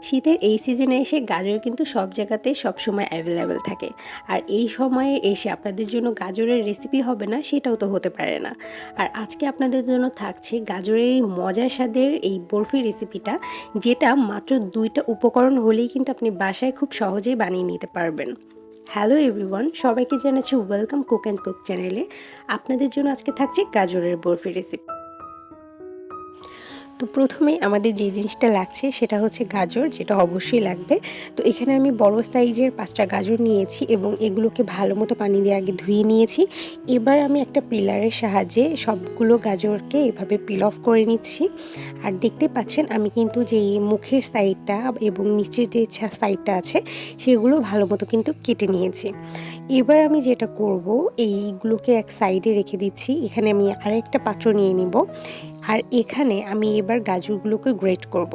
শীতের এই সিজনে এসে গাজর কিন্তু সব জায়গাতেই সবসময় অ্যাভেলেবেল থাকে। আর এই সময়ে এসে আপনাদের জন্য গাজরের রেসিপি হবে না সেটাও তো হতে পারে না। আর আজকে আপনাদের জন্য থাকছে গাজরের এই মজার স্বাদের এই বরফি রেসিপিটা, যেটা মাত্র 2টা উপকরণ হলেই কিন্তু আপনি বাসায় খুব সহজেই বানিয়ে নিতে পারবেন। হ্যালো এভরিওয়ান, সবাইকে জানাচ্ছি ওয়েলকাম কুক অ্যান্ড কুক চ্যানেলে। আপনাদের জন্য আজকে থাকছে গাজরের বরফি রেসিপি। তো প্রথমেই আমাদের যে জিনিসটা লাগছে সেটা হচ্ছে গাজর, যেটা অবশ্যই লাগবে। তো এখানে আমি বড় সাইজের 5টা গাজর নিয়েছি এবং এগুলোকে ভালো মতো পানি দিয়ে আগে ধুয়ে নিয়েছি। এবার আমি একটা পিলারের সাহায্যে সবগুলো গাজরকে এভাবে পিল অফ করে নিচ্ছি। আর দেখতে পাচ্ছেন আমি কিন্তু যে মুখের সাইডটা এবং নিচের যে সাইডটা আছে সেগুলো ভালো মতো কিন্তু কেটে নিয়েছি। এবার আমি যেটা করব, এইগুলোকে এক সাইডে রেখে দিচ্ছি। এখানে আমি আরেকটা পাত্র নিয়ে নিব। আর এখানে আমি এবার গাজরগুলোকে গ্রেট করব।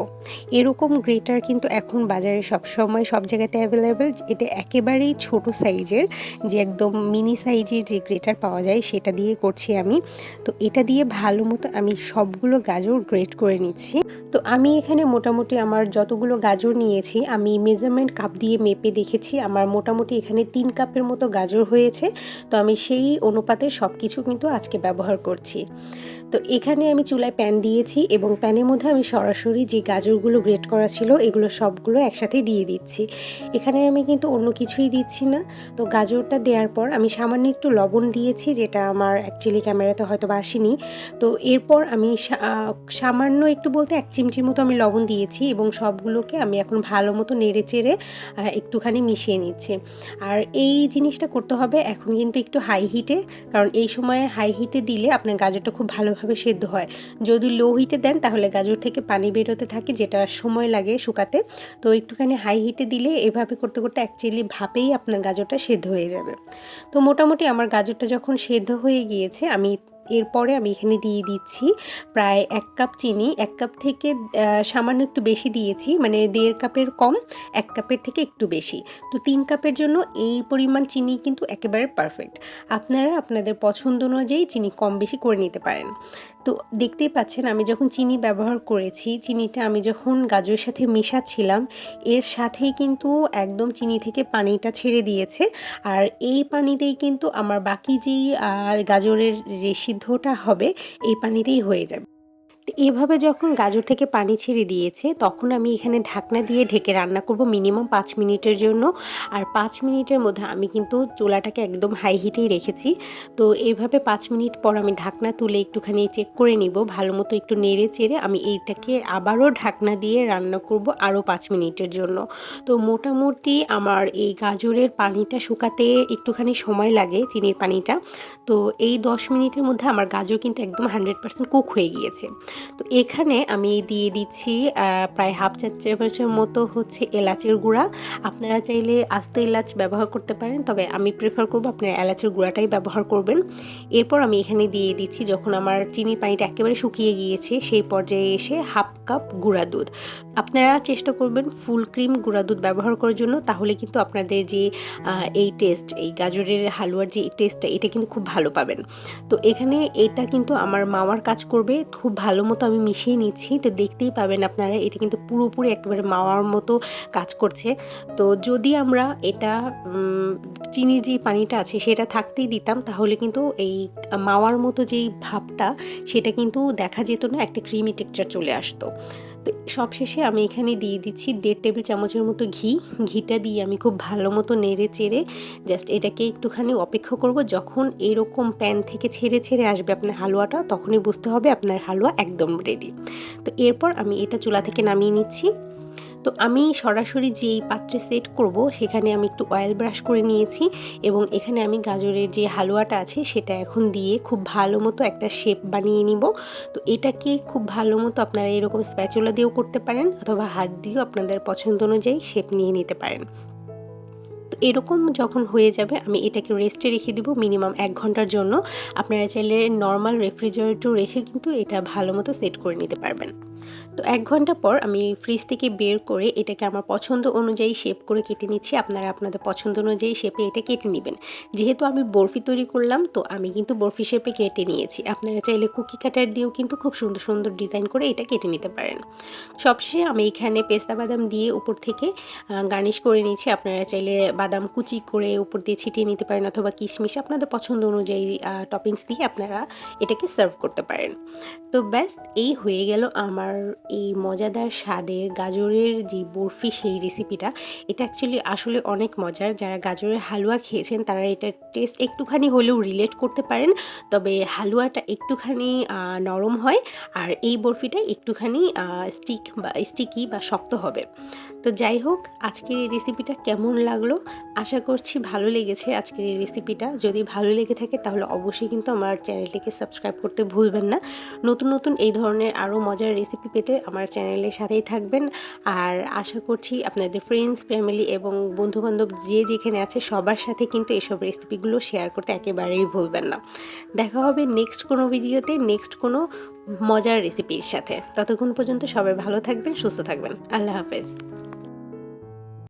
এরকম গ্রেটার কিন্তু এখন বাজারে সবসময় সব জায়গাতে অ্যাভেলেবেল। এটা একেবারেই ছোট সাইজের, যে একদম মিনি সাইজের যে গ্রেটার পাওয়া যায় সেটা দিয়ে করছি আমি। তো এটা দিয়ে ভালো মতো আমি সবগুলো গাজর গ্রেট করে নিচ্ছি। তো আমি এখানে মোটামুটি আমার যতগুলো গাজর নিয়েছি আমি মেজারমেন্ট কাপ দিয়ে মেপে দেখেছি, আমার মোটামুটি এখানে 3 কাপের মতো গাজর হয়েছে। তো আমি সেই অনুপাতে সব কিছু কিন্তু আজকে ব্যবহার করছি। তো এখানে আমি চুলায় প্যান দিয়েছি এবং প্যানের মধ্যে আমি সরাসরি যে গাজরগুলো গ্রেট করা ছিল এগুলো সবগুলো একসাথে দিয়ে দিচ্ছি। এখানে আমি কিন্তু অন্য কিছুই দিচ্ছি না। তো গাজরটা দেওয়ার পর আমি সামান্য একটু লবণ দিয়েছি, যেটা আমার অ্যাকচুয়ালি ক্যামেরাতে হয়তো বা আসেনি। তো এরপর আমি সামান্য একটু বলতে 1 চিমটির মতো আমি লবণ দিয়েছি এবং সবগুলোকে আমি এখন ভালো মতো নেড়ে চেড়ে একটুখানি মিশিয়ে নিচ্ছি। আর এই জিনিসটা করতে হবে এখন কিন্তু একটু হাই হিটে, কারণ এই সময়ে হাই হিটে দিলে আপনার গাজরটা খুব ভালোভাবে সেদ্ধ হয়। যদি লো হিটে দেন তাহলে গাজর থেকে পানি বেরোতে থাকে, যেটা সময় লাগে শুকাতে। তো একটুখানি হাই হিটে দিলে এভাবে করতে করতে অ্যাকচুয়ালি ভাপেই আপনার গাজরটা সেদ্ধ হয়ে যাবে। তো মোটামুটি আমার গাজরটা যখন সেদ্ধ হয়ে গিয়েছে, এরপরে আমি এখানে দিয়ে দিচ্ছি প্রায় 1 কাপ চিনি। 1 কাপ থেকে সামান্য একটু বেশি দিয়েছি, মানে 1.5 কাপের কম, 1 কাপের থেকে একটু বেশি। তো 3 কাপের জন্য এই পরিমাণ চিনি কিন্তু একেবারে পারফেক্ট। আপনারা আপনাদের পছন্দ অনুযায়ী চিনি কম বেশি করে নিতে পারেন। তো দেখতেই পাচ্ছেন আমি যখন চিনি ব্যবহার করেছি, চিনিটা আমি যখন গাজরের সাথে মেশাচ্ছিলাম এর সাথেই কিন্তু একদম চিনি থেকে পানিটা ছেড়ে দিয়েছে। আর এই পানিতেই কিন্তু আমার বাকি যেই গাজরের যে সিদ্ধটা হবে এই পানিতেই হয়ে যাবে। তো এভাবে যখন গাজর থেকে পানি ছেড়ে দিয়েছে তখন আমি এখানে ঢাকনা দিয়ে ঢেকে রান্না করব মিনিমাম 5 মিনিটের জন্য। আর 5 মিনিটের মধ্যে আমি কিন্তু চুলাটাকে একদম হাই হিটেই রেখেছি। তো এইভাবে 5 মিনিট পর আমি ঢাকনা তুলে একটুখানি চেক করে নিব, ভালো মতো একটু নেড়ে চেড়ে আমি এইটাকে আবারও ঢাকনা দিয়ে রান্না করব আরও 5 মিনিটের জন্য। তো মোটামুটি আমার এই গাজরের পানিটা শুকাতে একটুখানি সময় লাগে, চিনির পানিটা। তো এই 10 মিনিটের মধ্যে আমার গাজর কিন্তু একদম 100% কুক হয়ে গিয়েছে। তো এখানে আমি দিয়ে দিচ্ছি প্রায় হাফ চা চামচের মতো হচ্ছে এলাচের গুঁড়া। আপনারা চাইলে আস্ত এলাচ ব্যবহার করতে পারেন, তবে আমি প্রেফার করব আপনারা এলাচের গুঁড়াটাই ব্যবহার করবেন। এরপর আমি এখানে দিয়ে দিচ্ছি, যখন আমার চিনির পানিটা একেবারে শুকিয়ে গিয়েছে সেই পর্যায়ে এসে হাফ কাপ গুঁড়া দুধ। আপনারা চেষ্টা করবেন ফুল ক্রিম গুঁড়া দুধ ব্যবহার করার জন্য, তাহলে কিন্তু আপনাদের যে এই টেস্ট, এই গাজরের হালুয়ার যে টেস্টটা এটা কিন্তু খুব ভালো পাবেন। তো এখানে এটা কিন্তু আমার মাওয়ার কাজ করবে, খুব ভালো মতো আমি মিশিয়ে নিচ্ছি। তো দেখতেই পাবেন আপনারা এটা কিন্তু পুরোপুরি একেবারে মাওয়ার মতো কাজ করছে। তো যদি আমরা এটা চিনির যে পানিটা আছে সেটা থাকতেই দিতাম তাহলে কিন্তু এই মাওয়ার মতো যেই ভাবটা সেটা কিন্তু দেখা যেত না, একটা ক্রিমি টেক্সচার চলে আসতো। তো সবশেষে আমি এখানে দিয়ে দিচ্ছি 1.5 টেবিল চামচের মতো ঘিটা দিয়ে আমি খুব ভালো মতো নেড়ে চেড়ে জাস্ট এটাকে একটুখানি অপেক্ষা করব। যখন এরকম প্যান থেকে ছেড়ে ছেড়ে আসবে আপনার হালুয়াটা, তখনই বুঝতে হবে আপনার হালুয়া একদম রেডি। তো এরপর আমি এটা চুলা থেকে নামিয়ে নিচ্ছি। তো আমি সরাসরি যেই পাত্রে সেট করব সেখানে আমি একটু অয়েল ব্রাশ করে নিয়েছি এবং এখানে আমি গাজরের যে হালুয়াটা আছে সেটা এখন দিয়ে খুব ভালো মতো একটা শেপ বানিয়ে নিব। তো এটাকে খুব ভালো মতো আপনারা এরকম স্প্যাচুলা দিয়েও করতে পারেন অথবা হাত দিয়েও আপনাদের পছন্দ অনুযায়ী শেপ নিয়ে নিতে পারেন। তো এরকম যখন হয়ে যাবে আমি এটাকে রেস্টে রেখে দিব মিনিমাম 1 ঘন্টার জন্য। আপনারা চাইলে নর্মাল রেফ্রিজারেটর রেখে কিন্তু এটা ভালো মতো সেট করে নিতে পারবেন। তো ১ ঘন্টা পর আমি ফ্রিজ থেকে বের করে এটাকে আমার পছন্দ অনুযায়ী শেপ করে কেটে নিচ্ছি। আপনারা আপনাদের পছন্দ অনুযায়ী শেপে এটা কেটে নিবেন। যেহেতু আমি বরফি তৈরি করলাম, তো আমি কিন্তু বরফি শেপে কেটে নিয়েছি। আপনারা চাইলে কুকি কাটার দিয়েও কিন্তু খুব সুন্দর, সুন্দর ডিজাইন করে এটা কেটে নিতে পারেন। সবশেষে আমি এখানে পেস্তা বাদাম দিয়ে উপর থেকে গার্নিশ করে নিচ্ছি। আপনারা চাইলে বাদাম কুচি করে উপর দিয়ে ছিটিয়ে নিতে পারেন, অথবা কিশমিশ আপনাদের পছন্দ অনুযায়ী টপিংস দিয়ে আপনারা এটাকে সার্ভ করতে পারেন। তো ব্যাস, এই হয়ে গেল আমার এই মজাদার স্বাদের গাজরের যে বরফি, সেই রেসিপিটা। এটা অ্যাকচুয়ালি আসলে অনেক মজার। যারা গাজরের হালুয়া খেয়েছেন তারা এটার টেস্ট একটুখানি হলেও রিলেট করতে পারেন। তবে হালুয়াটা একটুখানি নরম হয়, আর এই বরফিটা একটুখানি স্টিকি বা শক্ত হবে। তো যাই হোক, আজকের এই রেসিপিটা কেমন লাগলো? আশা করছি ভালো লেগেছে আজকের এই রেসিপিটা। যদি ভালো লেগে থাকে তাহলে অবশ্যই কিন্তু আমার চ্যানেলটিকে সাবস্ক্রাইব করতে ভুলবেন না। নতুন নতুন এই ধরনের আরও মজার রেসিপি পেতে আমার চ্যানেলের সাথেই থাকবেন। আর আশা করছি আপনাদের ফ্রেন্ডস, ফ্যামিলি এবং বন্ধুবান্ধব যে যেখানে আছে সবার সাথে কিন্তু এসব রেসিপিগুলো শেয়ার করতে একেবারেই ভুলবেন না। দেখা হবে নেক্সট কোনো ভিডিওতে, নেক্সট কোনো মজার রেসিপির সাথে। ততক্ষণ পর্যন্ত সবাই ভালো থাকবেন, সুস্থ থাকবেন। আল্লাহ হাফেজ।